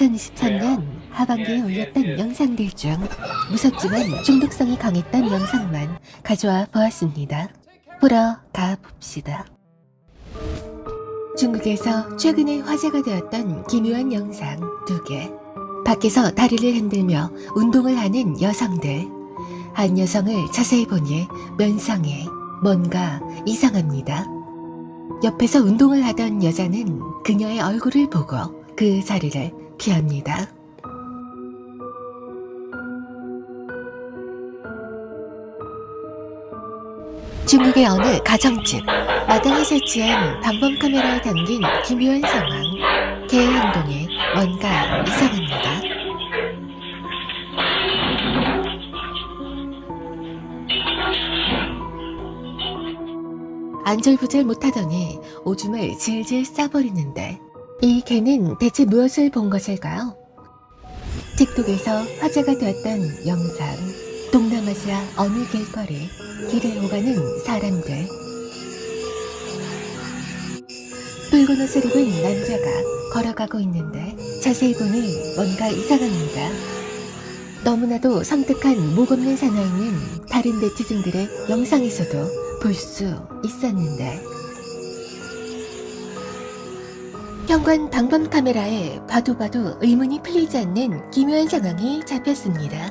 2023년 하반기에 올렸던 영상들 중 무섭지만 중독성이 강했던 영상만 가져와 보았습니다. 보러 가봅시다. 중국에서 최근에 화제가 되었던 기묘한 영상 2개. 밖에서 다리를 흔들며 운동을 하는 여성들. 한 여성을 자세히 보니 면상에 뭔가 이상합니다. 옆에서 운동을 하던 여자는 그녀의 얼굴을 보고 그 자리를 피합니다. 중국의 어느 가정집 마당에 설치한 방범 카메라에 담긴 기묘한 상황. 개의 행동에 뭔가 이상합니다. 안절부절 못하더니 오줌을 질질 싸버리는데 이 개는 대체 무엇을 본 것일까요? 틱톡에서 화제가 되었던 영상. 동남아시아 어느 길거리, 길을 오가는 사람들. 붉은 옷을 입은 남자가 걸어가고 있는데 자세히 보니 뭔가 이상합니다. 너무나도 섬뜩한 목 없는 사나이는 다른 네티즌들의 영상에서도 볼 수 있었는데 현관 방범 카메라에 봐도 의문이 풀리지 않는 기묘한 상황이 잡혔습니다.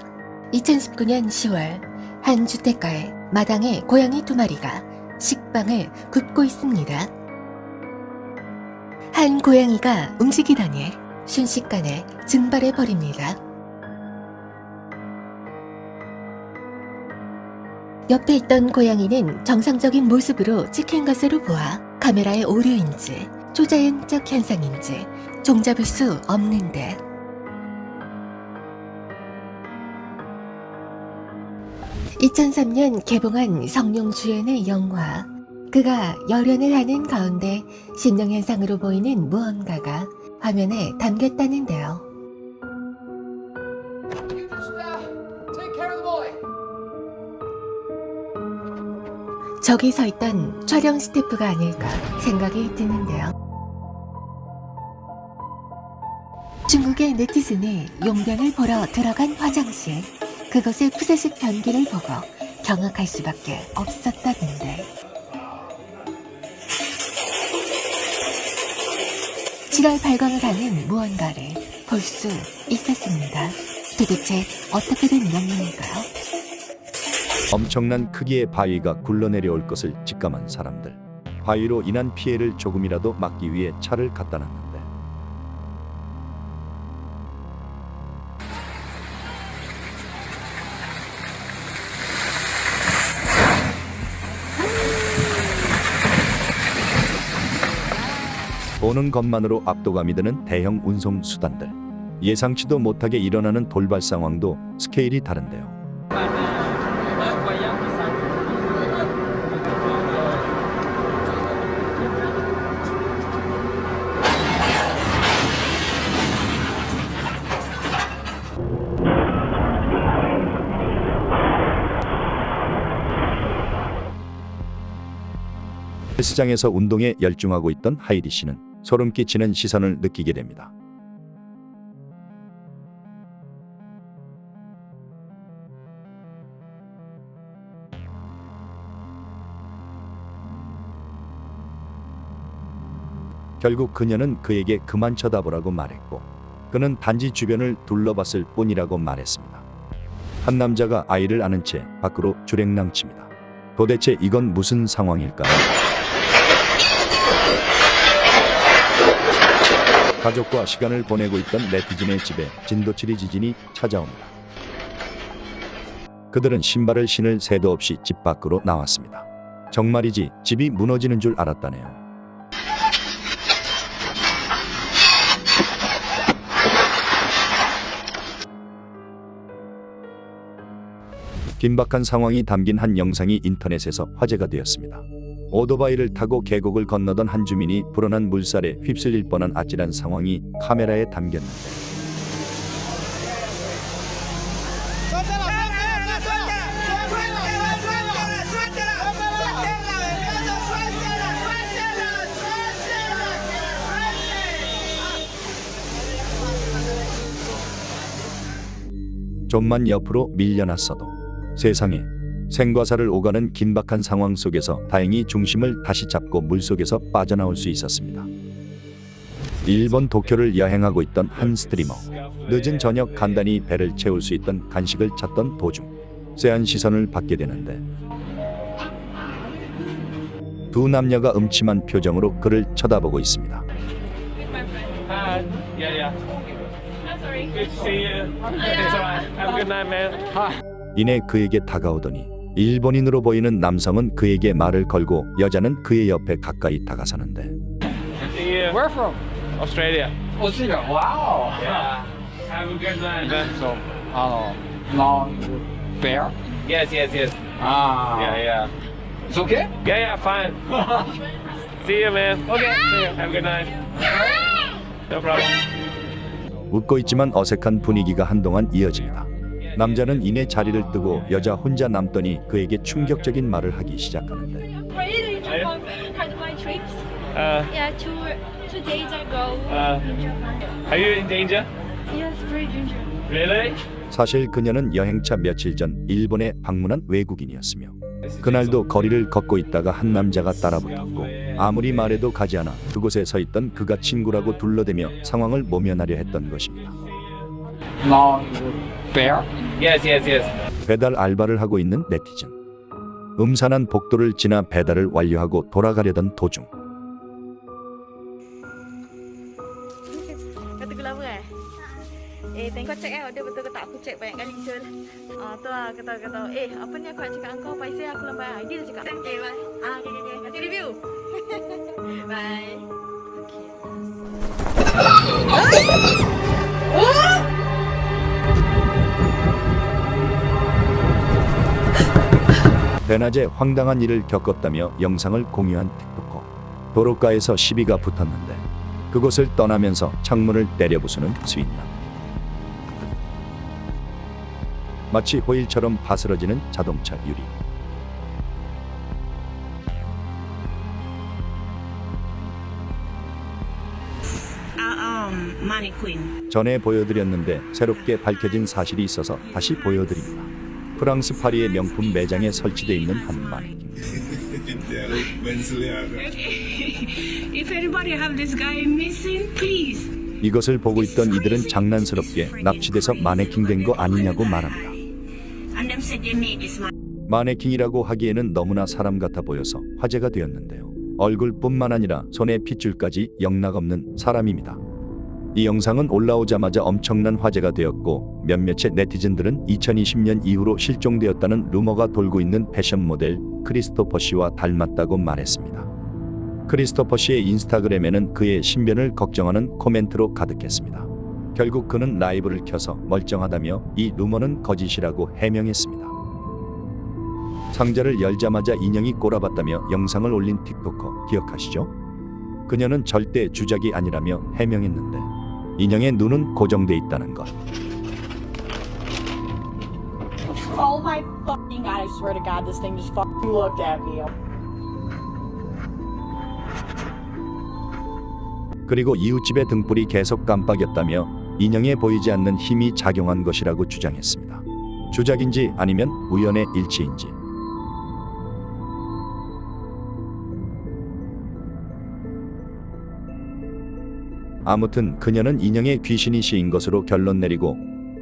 2019년 10월 한 주택가의 마당에 고양이 2마리가 식빵을 굽고 있습니다. 한 고양이가 움직이더니 순식간에 증발해버립니다. 옆에 있던 고양이는 정상적인 모습으로 찍힌 것으로 보아 카메라의 오류인지 초자연적 현상인지 종잡을 수 없는데 2003년 개봉한 성룡 주연의 영화. 그가 열연을 하는 가운데 신령현상으로 보이는 무언가가 화면에 담겼다는데요. 저기 서 있던 촬영 스태프가 아닐까 생각이 드는데요. 중국의 네티즌이 용변을 보러 들어간 화장실. 그것의 푸세식 변기를 보고 경악할 수밖에 없었다던데. 지랄 발광을 하는 무언가를 볼 수 있었습니다. 도대체 어떻게 된 영상일까요? 엄청난 크기의 바위가 굴러내려올 것을 직감한 사람들. 바위로 인한 피해를 조금이라도 막기 위해 차를 갖다 놨는데 보는 것만으로 압도감이 드는 대형 운송 수단들. 예상치도 못하게 일어나는 돌발 상황도 스케일이 다른데요. 헬스장에서 운동에 열중하고 있던 하이리 씨는 소름 끼치는 시선을 느끼게 됩니다. 결국 그녀는 그에게 그만 쳐다보라고 말했고 그는 단지 주변을 둘러봤을 뿐이라고 말했습니다. 한 남자가 아이를 안은 채 밖으로 주랭랑칩니다. 도대체 이건 무슨 상황일까요? 가족과 시간을 보내고 있던 네티즌의 집에 진도7이 지진이 찾아옵니다. 그들은 신발을 신을 새도 없이 집 밖으로 나왔습니다. 정말이지 집이 무너지는 줄 알았다네요. 긴박한 상황이 담긴 한 영상이 인터넷에서 화제가 되었습니다. 오토바이를 타고 계곡을 건너던 한 주민이 불어난 물살에 휩쓸릴 뻔한 아찔한 상황이 카메라에 담겼는데 좀만 옆으로 밀려났어도 세상에 생과 사를 오가는 긴박한 상황 속에서 다행히 중심을 다시 잡고 물속에서 빠져나올 수 있었습니다. 일본 도쿄를 여행하고 있던 한 스트리머. 늦은 저녁 간단히 배를 채울 수 있던 간식을 찾던 도중 쎄한 시선을 받게 되는데 두 남녀가 음침한 표정으로 그를 쳐다보고 있습니다. Hi. Yeah. I'm sorry. Good to see you. It's alright. Have a good night, man. Hi. 이내 그에게 다가오더니 일본인으로 보이는 남성은 그에게 말을 걸고 여자는 그의 옆에 가까이 다가서는데 See you. Where from? Australia. Australia. Wow. Yeah. Have a good night, man. So, long fair. Yes. Ah. Yeah. It's okay. Yeah, fine. See you, man. Okay. See you. Have a good night. No problem. 웃고 있지만 어색한 분위기가 한동안 이어집니다. 남자는 이내 자리를 뜨고 여자 혼자 남더니 그에게 충격적인 말을 하기 시작하는데 Really in Japan had my trips. Yeah, two days ago in Japan. Are you in danger? Yes, very dangerous. Really? 사실 그녀는 여행차 며칠 전 일본에 방문한 외국인이었으며 그날도 거리를 걷고 있다가 한 남자가 따라붙었고 아무리 말해도 가지 않아 그곳에 서 있던 그가 친구라고 둘러대며 상황을 모면하려 했던 것입니다. Long fair. Yes. 배달 알바를 하고 있는 네티즌. 음산한 복도를 지나 배달을 완료하고 돌아가려던 도중 Kau tunggu lama eh? Tengok kau check order betul ke tak? Aku check banyak kali je. Tu lah kata apa ni aku nak cakap engkau paiseh aku lambat. Dia dah cakap. Okay bye. Okay. Kasih review. Bye. 대낮에 황당한 일을 겪었다며 영상을 공유한 틱토커. 도로가에서 시비가 붙었는데 그곳을 떠나면서 창문을 때려 부수는 스윗남. 마치 호일처럼 바스러지는 자동차 유리. Mannequin. 전에 보여드렸는데 새롭게 밝혀진 사실이 있어서 다시 보여드립니다. 프랑스 파리의 명품 매장에 설치되어 있는 한 마네킹. If anybody have this guy missing, please. 이것을 보고 있던 이들은 장난스럽게 납치돼서 마네킹 된 거 아니냐고 말합니다. And them said they made this man. 마네킹이라고 하기에는 너무나 사람 같아 보여서 화제가 되었는데요. 얼굴뿐만 아니라 손에 핏줄까지 영락없는 사람입니다. 이 영상은 올라오자마자 엄청난 화제가 되었고 몇몇의 네티즌들은 2020년 이후로 실종되었다는 루머가 돌고 있는 패션 모델 크리스토퍼 씨와 닮았다고 말했습니다. 크리스토퍼 씨의 인스타그램에는 그의 신변을 걱정하는 코멘트로 가득했습니다. 결국 그는 라이브를 켜서 멀쩡하다며 이 루머는 거짓이라고 해명했습니다. 상자를 열자마자 인형이 꼬라봤다며 영상을 올린 틱토커 기억하시죠? 그녀는 절대 주작이 아니라며 해명했는데 인형의 눈은 고정돼 있다는 것. Oh my fucking god, I swear to god, this thing just fucking looked at me. 그리고 이웃집의 등불이 계속 깜빡였다며 인형에 보이지 않는 힘이 작용한 것이라고 주장했습니다. 주작인지 아니면 우연의 일치인지. 아무튼 그녀는 인형의 귀신이 씌인 것으로 결론 내리고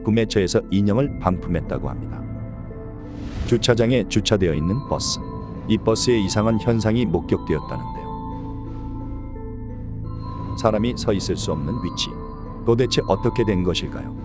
구매처에서 인형을 반품했다고 합니다. 주차장에 주차되어 있는 버스. 이 버스에 이상한 현상이 목격되었다는데요. 사람이 서 있을 수 없는 위치. 도대체 어떻게 된 것일까요?